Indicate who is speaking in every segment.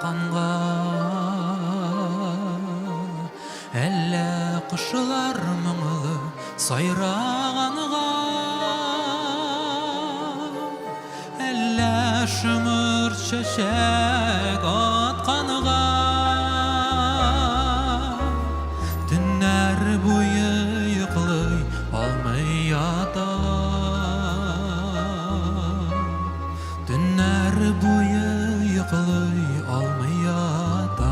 Speaker 1: атканга, әллә кушылар моңлы сайраганга, әллә шымыр чәчәк атканга. Төннәр буе йоклый алмый ята, төннәр буе йоклый алмый ята.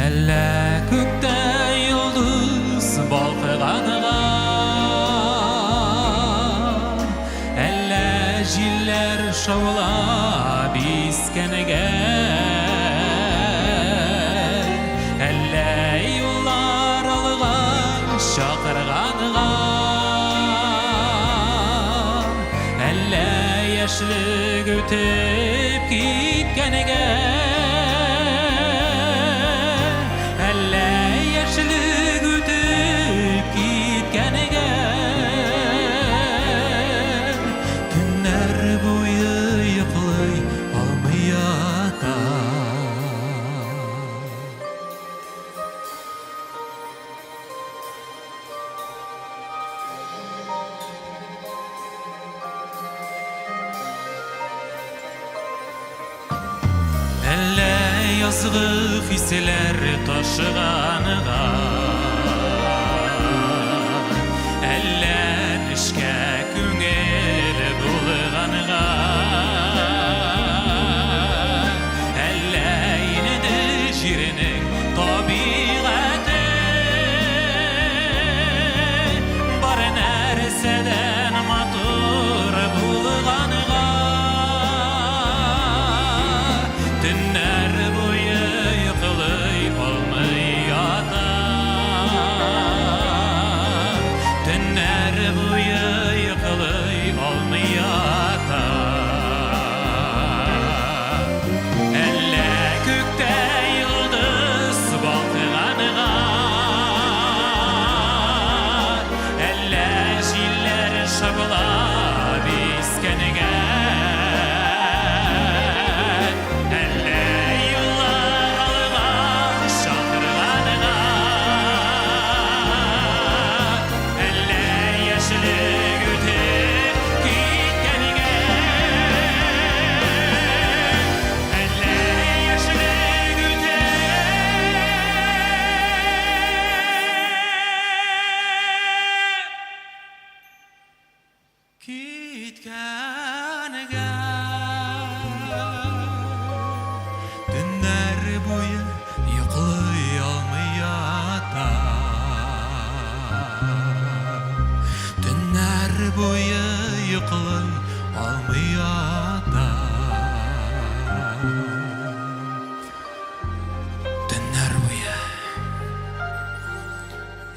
Speaker 1: Әллә күктә йолдыз балкыганга, әллә җилләр шаулап искәнегә, әллә юллар алга чакырганга, әллә яшьлек үтеп киткәнегә, әллә яшьлек үтеп киткәнегә. Төннәр буе йоклый алмый ята. Әллә язгы хисләр ташыганга, әллә нечкә күңел булганга, әллә инде җирнең табигате бар нәрсәдән матур булганга. Төннәр буе йоклый алмый ята, төннәр буе йоклый алмый ята. Әллә күктә йолдыз балкыганга, әллә җилләр шаулап искәнегә, kitkaniga. Tünler boyu yıkılay almay yata, tünler boyu yıkılay almay yata. Tünler boyu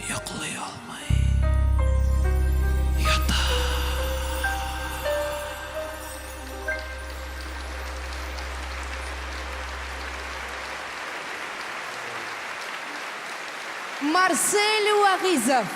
Speaker 1: yıkılay almay yata.
Speaker 2: Marcelo Arrizov.